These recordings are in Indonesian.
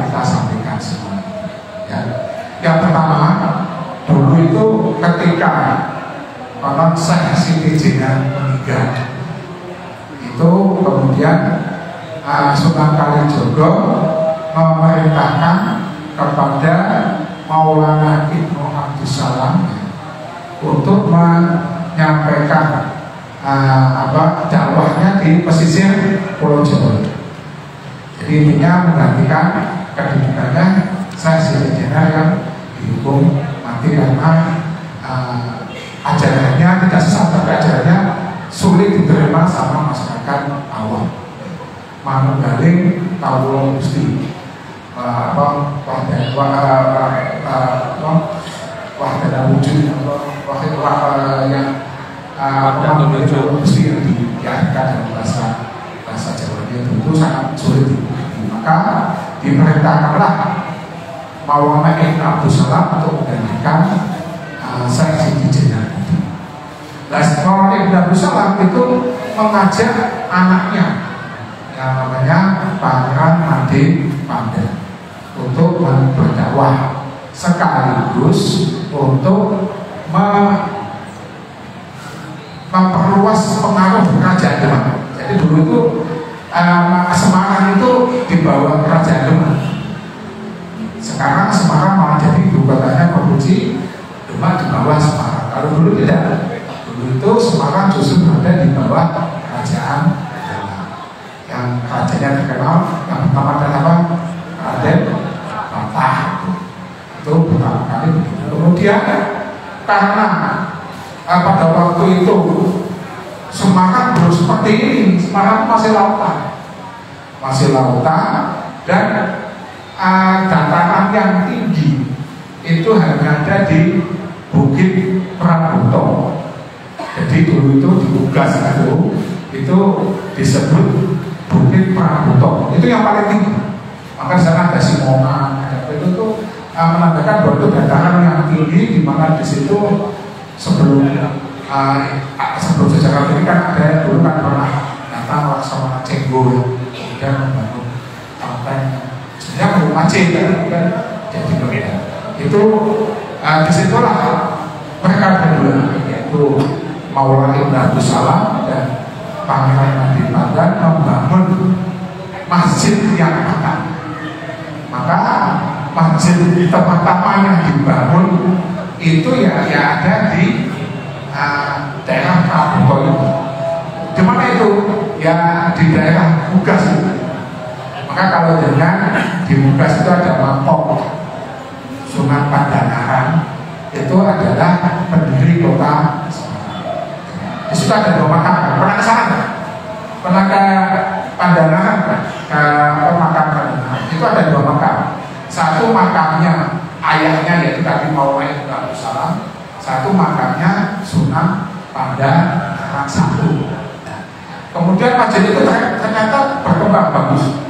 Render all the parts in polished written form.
kita sampaikan semua. Ya. Yang pertama, dulu itu ketika konon Syekh Siti Jenar meninggal, itu kemudian Sunan Kalijogo memerintahkan kepada Maulana Ibnu Abdussalam untuk menyampaikan dakwahnya di pesisir Pulau Jawa. Jadi intinya menggantikan kedudukannya Syekh Siti Jenar yang dihukum mati karena ajarannya tidak sesat, tapi ajarannya sulit diterima sama masyarakat awam. Manunggaling kawula Gusti wahdatul wujud yang manunggaling Gusti yang diartikan dalam bahasa Jawa itu sangat sulit dipahami. Maka diperintahkanlah Maulana Ibnu Abdussalam untuk menggantikan Syekh Siti Jenar. Maulana Ibnu Abdussalam itu mengajak anaknya yang namanya Pangeran Made Pandan untuk berdakwah sekaligus untuk memperluas pengaruh kerajaan Demak. Jadi dulu itu Semarang itu di bawah kerajaan Demak. Sekarang Semarang malah jadi ibu kotanya provinsi, Demak di bawah Semarang. Kalau dulu tidak, dulu itu Semarang justru berada di bawah kerajaan Demak. Yang rajanya terkenal yang pertama adalah apa? Raden Patah. Itu pertama kali begitu. Kemudian karena pada waktu itu Semarang belum seperti ini, Semarang masih lautan, dan dataran yang tinggi itu hanya ada di Bukit Prabuto. Jadi dulu itu di Ugas itu disebut Bukit Prabuto. Itu yang paling tinggi. Maka di sana ada Simongan, itu tuh menandakan bahwa itu dataran yang tinggi, di mana di situ sebelum sejarah ini kan ada dulu kan pernah datang Laksamana Cenggo, kemudian membangun pantai. Sebenarnya belum Aceh kan jadi berbeda. Itu disitulah mereka berdua, yaitu Maulana Ibnu Abdussalam dan Pangeran Made Pandan membangun masjid yang pertama. Maka masjid pertama yang dibangun itu ya ada di daerah Prabuto itu. Di mana itu? Ya di daerah Ugas. Maka kalau dengan di Ugas itu ada makam Sunan Pandanaran, itu adalah pendiri kota Semarang. Di situ ada 2 makam. Pernah ke sana? Pernah ke Pandanaran? Ke makam Pandanaran. Itu ada 2 makam. Satu makamnya ayahnya yaitu tadi Maulana Ibnu Abdussalam, satu makamnya Sunan Pandanaran I. Kemudian masjid itu ternyata berkembang bagus,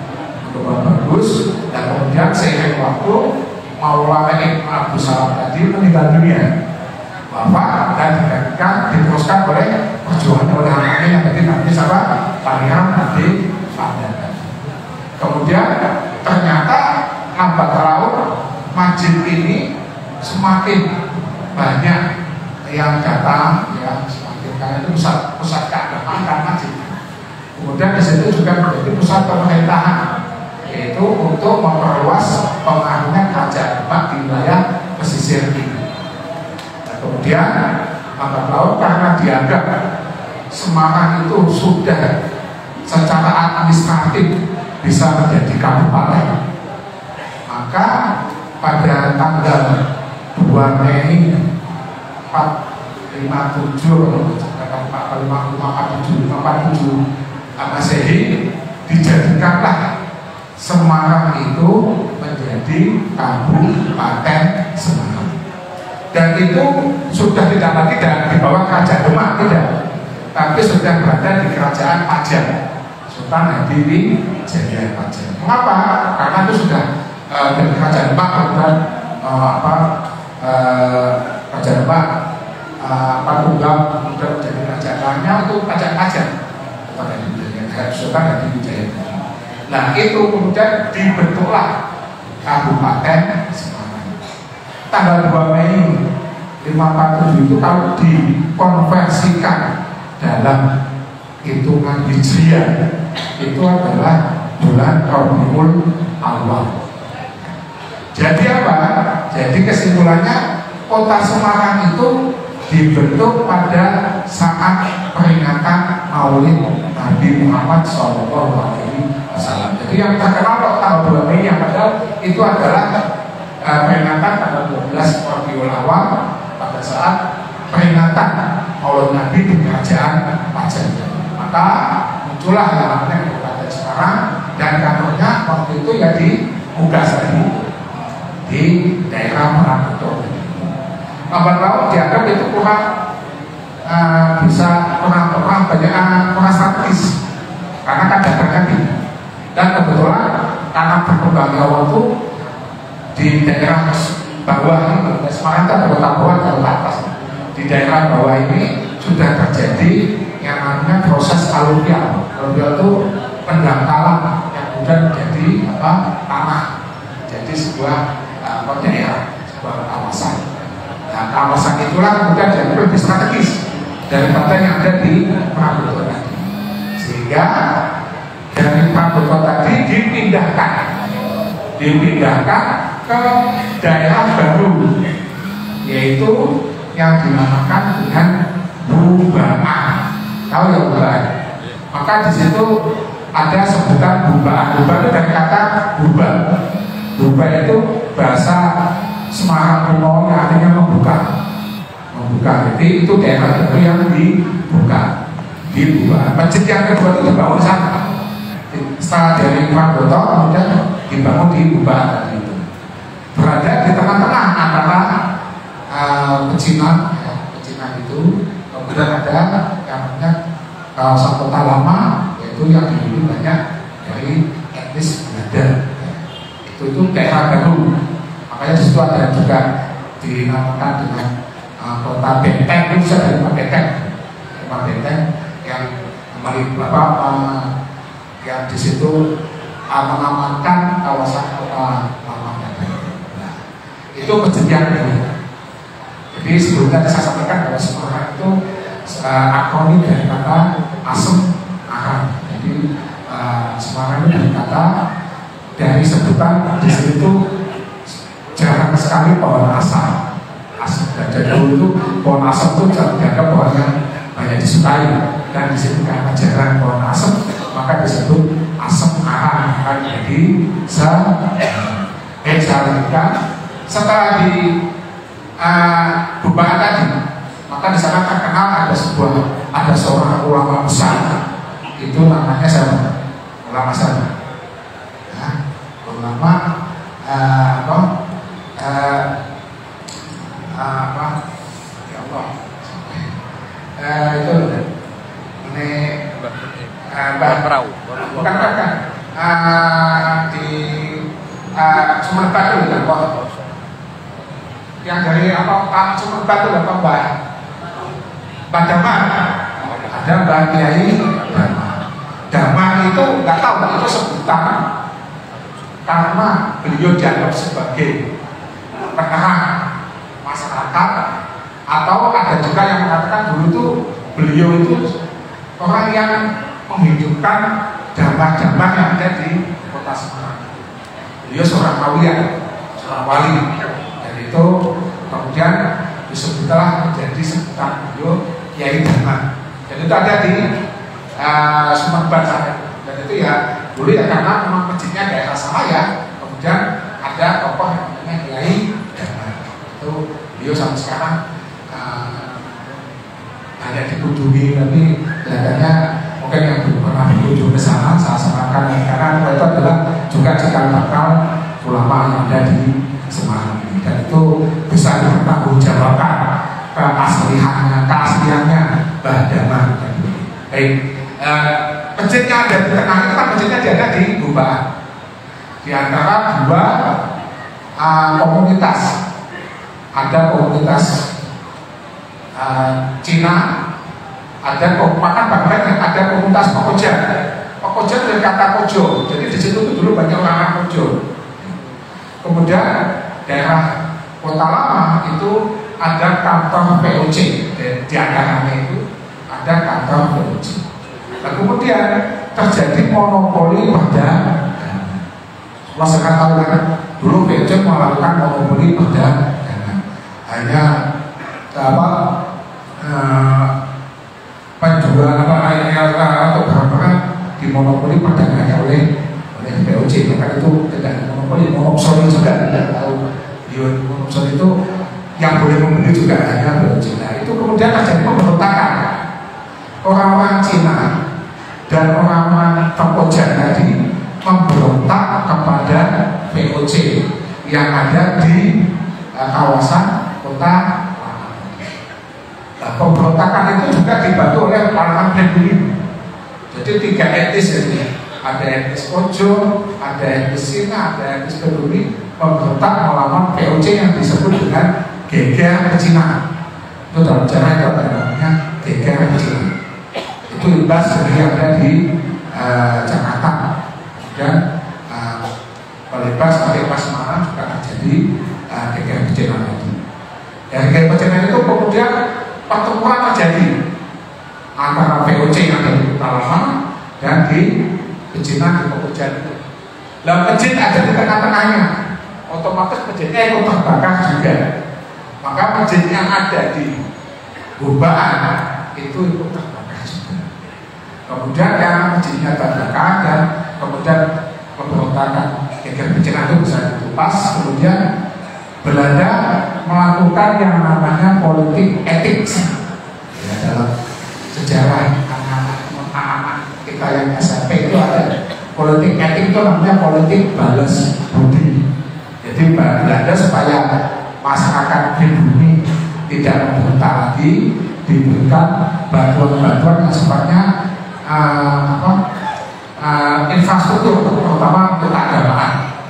dan kemudian seiring waktu Maulana Ibnu Abdussalam tadi meninggal dunia, wafat, dan diteruskan oleh perjuangan oleh anaknya yang tadi namanya siapa? Pangeran Made Pandan. Kemudian ternyata lambat laun masjid ini semakin banyak yang datang, ya semakin karena itu pusat keagamaan kan masjid. Kemudian di situ juga menjadi pusat pemerintahan, yaitu untuk memperluas pengaruhnya kerajaan Demak di wilayah pesisir ini. Dan kemudian lambat laun karena dianggap Semarang itu sudah secara administratif bisa menjadi kabupaten, maka pada tanggal 2 Mei 457 Masehi dijadikanlah Semarang itu menjadi Kabupaten Semarang. Dan itu sudah tidak lagi di bawah kerajaan Demak, tidak, tapi sudah berada di kerajaan Pajang, Sultan Hadiwijaya Pajang. Mengapa? Karena itu sudah dari kerajaan Demak, kemudian kerajaan Demak Tunggal, kemudian menjadi kerajaan lainnya itu kerajaan Pajang, Sultan Hadiwijaya. Nah itu kemudian dibentuklah Kabupaten Semarang. Tanggal 2 Mei 547 itu kalau dikonversikan dalam hitungan Hijriah itu adalah bulan Rabiul Awal. Jadi apa? Jadi kesimpulannya kota Semarang itu dibentuk pada saat peringatan Maulid Nabi Muhammad SAW. Jadi yang terkenal kok tanggal 2 Mei yang padahal itu adalah peringatan tanggal 12 Rabiul Awal pada saat peringatan Maulid Nabi di Kerajaan Pajajaran. Maka muncullah yang namanya Kabupaten Semarang dan kantornya waktu itu ya di Mugasari di daerah Merabuto. Lambat laun dianggap itu kurang kurang strategis karena kadarnya tinggi. Dan kebetulan karena berkembangnya waktu di daerah bawah ini, Semarang itu ada kota bawah dan kota atas. Di daerah bawah ini sudah terjadi yang namanya proses aluvial. Aluvial itu pendangkalan yang kemudian menjadi tanah, jadi sebuah daerah, sebuah kawasan. Nah, kawasan itulah kemudian jadi lebih strategis daripada yang ada di Prabowo tadi. Sehingga dari Prabowo tadi dipindahkan ke daerah baru, yaitu yang dinamakan dengan Bubaan. Tahu ya Bubaan? Maka di situ ada sebutan Bubaan. Bubaan itu dari kata buba. Buba itu bahasa Semarang kuno yang artinya membuka. Jadi itu daerah itu yang dibuka, dibuka. Masjid yang kedua itu dibangun sana. Setelah dari Prabowo kemudian dibangun di Bubaan tadi itu. Berada di tengah-tengah antara pecinan itu, kemudian ada yang namanya kawasan kota lama, yaitu yang dihuni banyak dari etnis Belanda. Itu daerah baru. Makanya disitu ada juga dinamakan dengan kota Benteng. Itu bisa dari rumah Benteng yang yang disitu mengamankan kawasan kota lama Benteng. Nah, itu kejadian dulu. Jadi sebelumnya saya sampaikan bahwa Semarang itu akronim dari kata asem arang. Jadi Semarang itu dari kata dari sebutan di situ jarang sekali pohon asam. Dan dulu itu pohon asam itu dianggap pohon yang banyak disukai, dan di situ karena jarang pohon asam maka disebut asem arang. Jadi setelah di Bubaan tadi, maka di sana terkenal ada seorang ulama besar, itu namanya siapa? Ulama siapa? Ulama ya Allah, itu ini bukan di Sumber Batu yang dari Sumber Batu Mbak Dama, ada Mbak Kiai Dama itu nggak tahu, itu sebutan karena beliau dianggap sebagai penengah masyarakat, atau ada juga yang mengatakan dulu itu beliau itu orang yang menghidupkan damah-damah yang ada di kota Semarang. Beliau seorang wali, dan itu kemudian disebutlah menjadi sebutan beliau Kiai Dama. Dan itu ada di Sumatera sana. Dan itu ya dulu ya karena memang masjidnya daerah sana ya, kemudian ada tokoh yang namanya Kiai Dama. Itu beliau sampai sekarang hanya dikunjungi, tapi kelihatannya mungkin yang belum pernah berkunjung ke sana saya sarankan, karena itu adalah juga cikal bakal ulama yang ada di Semarang ini, dan itu bisa dipertanggungjawabkan keasliannya Mbah Dama. Baik, masjidnya ada di tengah itu kan, masjidnya ada di Bubaan, di antara dua komunitas. Ada komunitas Cina, ada komunitas Pekojan dari kata kojo. Jadi di situ dulu banyak orang kojo. Kemudian daerah Kota Lama itu ada kantor VOC, dan di antaranya itu ada kantor VOC. Nah, kemudian terjadi monopoli pada masyarakat tahu kan, dulu VOC melakukan monopoli pada hanya penjualan atau barang-barang dimonopoli perdagangannya oleh VOC. Maka itu tidak monopoli, monopsoni juga tidak tahu. Monopsoni itu yang boleh membeli juga hanya VOC. Nah, itu kemudian terjadi pemberontakan. Orang-orang Cina dan orang-orang Kamboja tadi memberontak kepada VOC yang ada di kawasan Kota Lama. Nah, pemberontakan itu juga dibantu oleh para pribumi. Jadi 3 etnis jadi ada etnis Ojo, ada etnis Cina, ada etnis pribumi memberontak melawan VOC yang disebut dengan geger Cina. Itu dalam sejarah itu ada namanya geger Cina. Itu imbas yang ada di Jakarta dan Palembang sampai Semarang juga terjadi geger Cina tadi. Dan geger Cina itu kemudian pertempuran terjadi antara VOC yang ada di Kota Lama dan di Cina di Kamboja itu. Lah masjid ada di tengah-tengahnya, otomatis masjidnya ikut terbakar juga. Maka masjid yang ada di Gubaan itu ikut terbakar juga. Kemudian yang masjidnya terbakar dan kemudian pemberontakan geger Cina itu bisa ditupas. Kemudian Belanda melakukan yang namanya politik etik. Ya, dalam sejarah anak-anak kita yang SMP itu ada politik etik, itu namanya politik balas budi. Jadi Belanda supaya masyarakat pribumi tidak memberontak lagi, diberikan bantuan-bantuan yang sifatnya infrastruktur, terutama untuk keagamaan.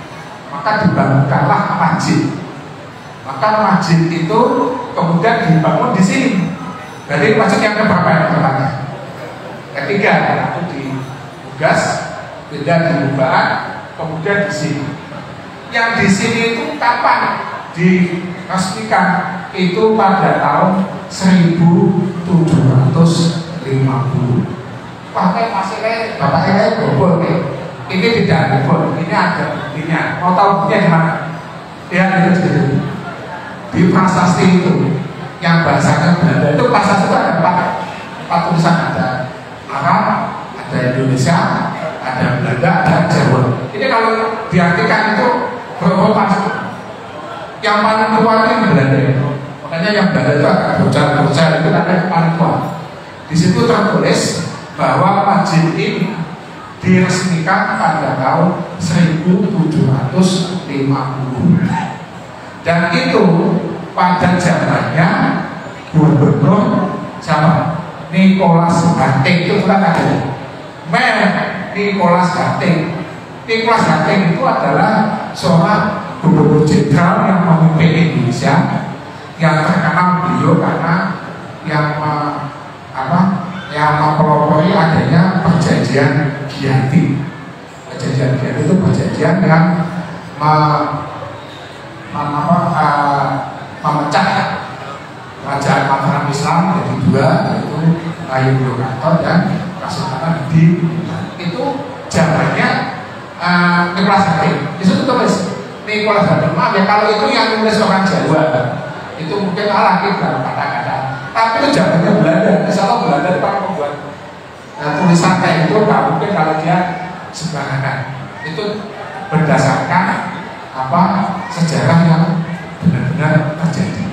Maka dibangunkanlah masjid. Maka masjid itu kemudian dibangun di sini. Jadi masjid yang keberapa yang tempatnya? Ketiga, itu di Bugas, beda di Gubaan, kemudian di sini. Yang di sini itu kapan diresmikan? Itu pada tahun 1750. Pakai masih bapaknya bobol nih. Ini tidak bobol, ini ada buktinya. Mau tahu buktinya di mana? Ya itu di prasasti itu yang bahasanya Belanda. Itu prasasti itu ada empat tulisan, ada Arab, ada Indonesia, ada Belanda, ada Jawa. Ini kalau diartikan itu berapa? Yang paling tua itu Belanda. Makanya yang Belanda itu agak bocah-bocah itu ada yang paling tua. Di situ tertulis bahwa masjid ini diresmikan pada tahun 1750. Dan itu pada zamannya Gubernur siapa? Nicholas Banting. Itu bukan ada Nicholas Banting. Nicholas Banting itu adalah seorang gubernur jenderal yang memimpin Indonesia, yang terkenal beliau karena yang mempelopori adanya perjanjian Giyanti. Perjanjian Giyanti itu perjanjian yang memecah kerajaan Mataram Islam menjadi dua, yaitu Ngayogyakarta dan Kasultanan di itu zamannya Nicholas Banting. Di situ tulis Nicholas Banting. Maaf ya kalau itu yang nulis orang Jawa, itu mungkin lagi dalam kata-kata. Tapi itu zamannya Belanda. Misalnya Belanda itu pernah membuat tulisan kayak itu, nggak mungkin kalau dia sembarangan. Itu berdasarkan sejarah yang benar-benar terjadi.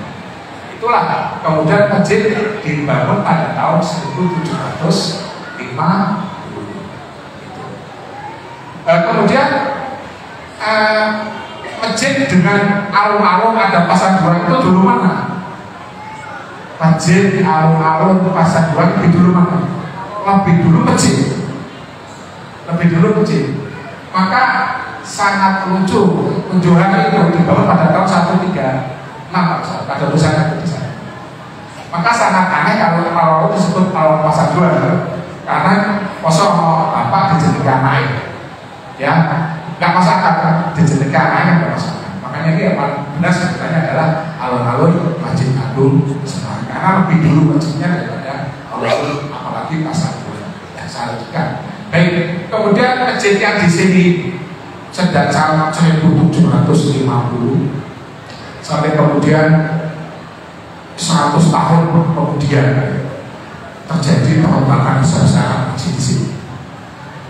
Itulah kemudian masjid dibangun pada tahun 1750. Kemudian masjid dengan alun-alun ada pasar dua itu dulu mana? Masjid alun-alun pasar dua lebih dulu mana? Lebih dulu masjid. Maka sangat lucu kunjungan itu dibangun pada tahun 136 pada tulisannya di sana. Maka sangat aneh kalau disebut alun pasar dua, karena kosong dijadikan air, ya nggak masalah dijadikan air nggak masalah. Makanya ini yang paling benar sebenarnya adalah alun-alun Masjid Agung Semarang, karena lebih dulu masjidnya daripada alun-alun apalagi Pasar Bulan. Ya, saya lanjutkan. Baik, kemudian masjid yang di sini sejak tahun 1750 sampai kemudian 100 tahun kemudian terjadi perombakan besar-besaran masjid di sini.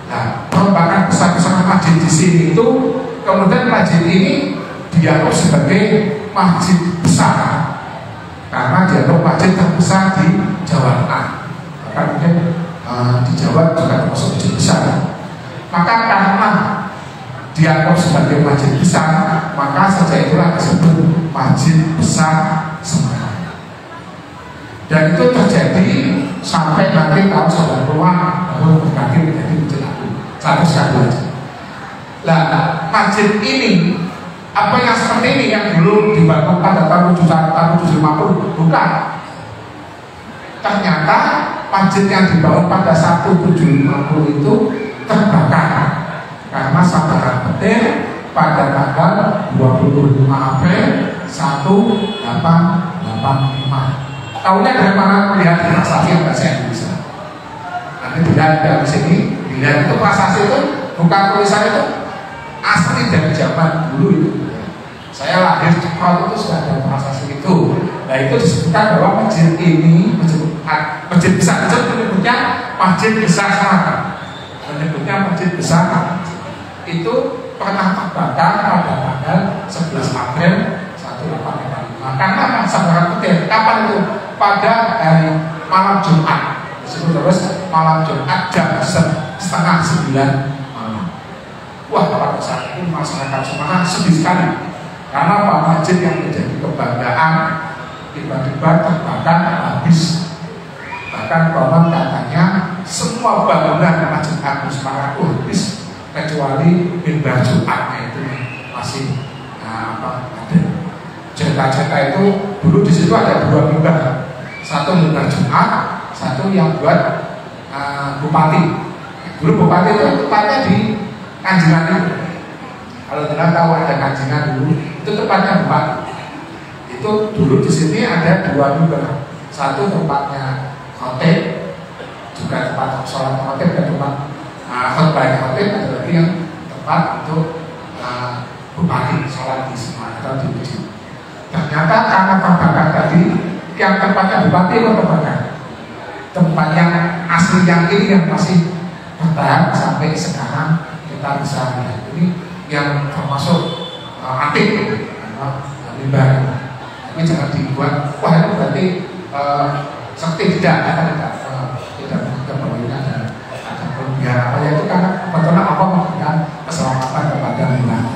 Nah, perombakan besar-besaran masjid di sini itu kemudian masjid ini dianggap sebagai masjid besar karena dianggap masjid terbesar di Jawa Tengah. Maka mungkin di Jawa juga termasuk masjid besar. Maka karena dianggap sebagai masjid besar, maka sejak itulah disebut Masjid Besar Semarang. Dan itu terjadi sampai nanti tahun 90-an baru berganti menjadi Masjid Agung. Satu sekali aja. Nah, masjid ini apa yang seperti ini yang dulu dibangun pada tahun 1750 bukan. Ternyata masjid yang dibangun pada 1750 itu terbakar karena sambaran petir pada tanggal 25 April 1885. Tahunnya dari mana melihat prasasti yang bahasa Indonesia? Nanti dilihat dari sini, dilihat itu prasasti itu bukan tulisan itu asli dari zaman dulu itu. Saya lahir cepat itu sudah ada prasasti itu. Nah itu disebutkan bahwa masjid ini masjid besar itu menyebutnya Masjid Besar Semarang. Menyebutnya Masjid Besar itu pernah terbakar pada tanggal 11 April 1885. Karena sambaran petir. Kapan itu? Pada hari malam Jumat. Disebut terus malam Jumat jam 8:30 malam. Wah, pada saat itu masyarakat Semarang sedih sekali karena Pak Masjid yang menjadi kebanggaan tiba-tiba terbakar habis. Bahkan konon katanya semua bangunan Masjid Agung Semarang habis kecuali mimbar Jumatnya itu masih ada. Cerita-cerita itu dulu di situ ada 2 mimbar, satu mimbar Jumat, satu yang buat bupati. Dulu bupati itu tempatnya di Kanjengan itu. Kalau tidak tahu ada Kanjengan dulu, itu tempatnya bupati. Itu dulu di sini ada 2 mimbar, satu tempatnya khotib, juga tempat sholat khotib dan tempat khotbah khotib, ada lagi yang tempat untuk bupati sholat di Semarang atau di masjid. Ternyata karena terbakar tadi, yang tempatnya bupati itu terbakar. Tempat yang asli yang ini yang masih bertahan sampai sekarang kita bisa lihat. Ini yang termasuk antik, mimbar. Tapi jangan dibuat. Wah itu berarti sakti tidak menganggap bahwa ini ada kelebihan apa ya itu karena betulnya apa memberikan keselamatan kepada mimbar.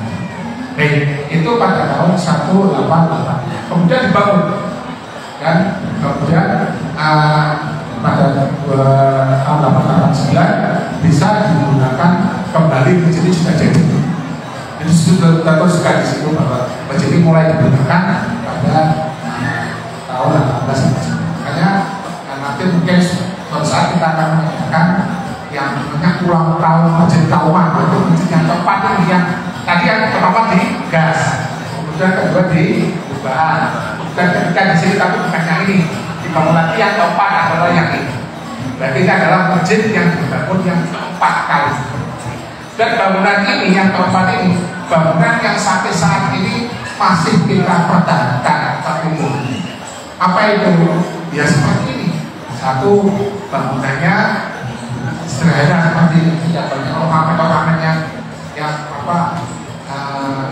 Itu pada tahun 1888 kemudian dibangun kan, kemudian pada tahun 1889 bisa digunakan kembali masjid ini sudah jadi. Jadi sudah tertuliskan di situ bahwa masjid ini mulai digunakan pada tahun 1889. Makanya nanti mungkin suatu saat kita akan mengadakan yang namanya ulang tahun Masjid Kauman. Itu masjid yang tepat ini yang tadi yang pertama di gas, kemudian kedua di perubahan, dan ketika di sini tapi bukan yang ini dibangun lagi yang keempat adalah yang ini. Berarti ini adalah masjid yang dibangun yang keempat kali. Dan bangunan ini yang keempat ini bangunan yang sampai saat ini masih kita pertahankan tapi apa itu? Ya seperti ini. Satu bangunannya sederhana seperti ini, tidak banyak ornamen-ornamennya yang apa?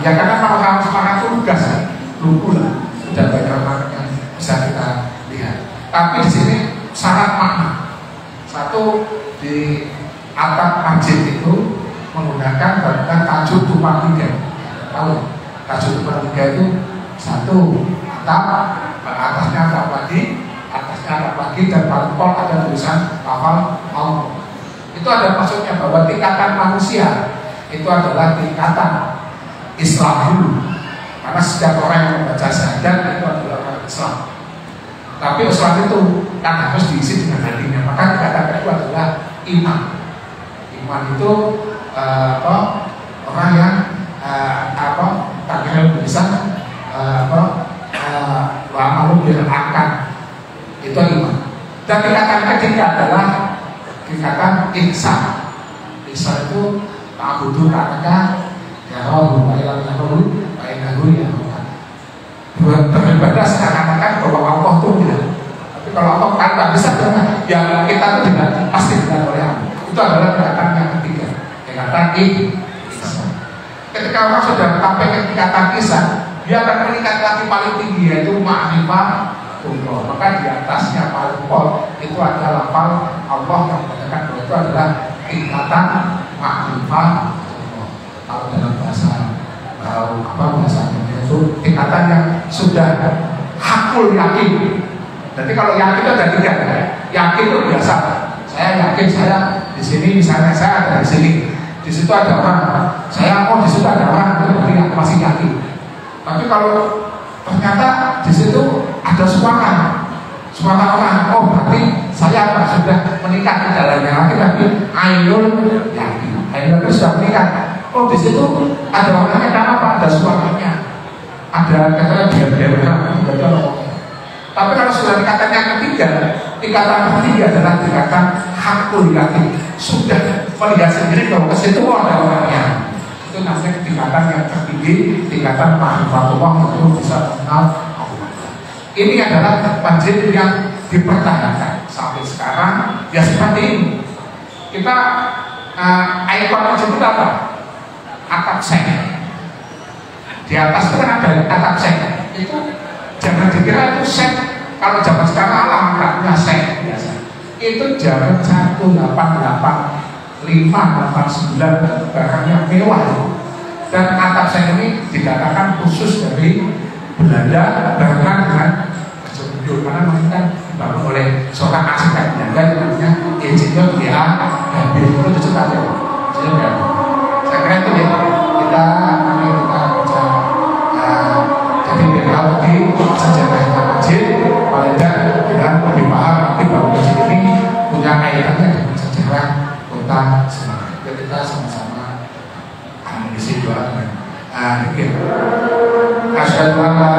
Ya karena kalau orang Semarang itu lugas, lugu lah, tidak banyak ornamen yang bisa kita lihat. Tapi di sini syarat makna. Satu, di atap masjid itu menggunakan bangunan tajuk tumpang tiga. Tahu tajuk tumpang tiga itu satu atap, atasnya atap lagi, dan parpol ada tulisan kafal Allah. Itu ada maksudnya bahwa tingkatan manusia itu adalah tingkatan Islam dulu, karena setiap orang yang membaca syahadat itu adalah orang Islam. Tapi Islam itu kan harus diisi dengan hatinya. Maka tingkatan kedua adalah iman. Iman itu orang yang takbiratul lisan Dan tingkatan ketiga adalah tingkatan ihsan. Ihsan itu ta'budu ka'annaka yarahu wa illam yakun fa innahu yaraka. Beribadah seakan-akan bahwa Allah itu tidak. Tapi kalau Allah kan tak bisa dengan yang kita itu tidak pasti tidak oleh Allah. Itu adalah tingkatan yang ketiga, tingkatan ihsan. Ketika orang sudah sampai ke tingkatan ihsan, dia akan meningkat lagi paling tinggi, yaitu ma'rifah Allah. Maka di atasnya paling pol itu ada lafal Allah yang mengatakan bahwa itu adalah tingkatan ma'rifah Allah. Kalau dalam bahasa bahasanya itu tingkatan yang sudah hakul yakin. Jadi kalau yakin itu ada tiga, yakin itu biasa. Saya yakin saya di sini, misalnya saya ada di sini, di situ ada orang. Saya di situ ada orang, itu berarti aku masih yakin. Tapi kalau ternyata di situ ada suara orang, berarti saya sudah meningkat di dalamnya lagi. Tapi ainul yakin, ainul itu sudah meningkat. Di situ ada orangnya, kenapa? Ada suaranya, ada katanya biar. Tapi kalau sudah tingkatan yang ketiga, tingkatan ketiga adalah tingkatan hakul yakin. Sudah melihat sendiri bahwa ke situ ada orangnya. Itu namanya tingkatan yang tertinggi, tingkatan ma'rifatullah, itu bisa mengenal Allah. Ini adalah wajib yang dipertahankan sampai sekarang. Ya seperti ini. Kita ikon wajib itu apa? Atap seng. Di atas itu kan ada atap seng. Itu jangan dikira itu seng. Kalau zaman sekarang angkatnya seng biasa. Itu jangan 188 589 barangnya mewah. Dan atap seng ini dikatakan khusus dari Belanda, bahkan dengan judul karena mereka dibangun oleh seorang arsitek yang namanya Insinyur G.A. Gambir. Itu disebut aja. Saya kira itu ya kita baca jadi tahu di sejarahnya masjid paling tidak dengan lebih paham nanti bahwa masjid ini punya kaitannya dengan sejarah kota Semarang. Jadi kita sama-sama mengisi doa dengan dikir. Asyhadu an la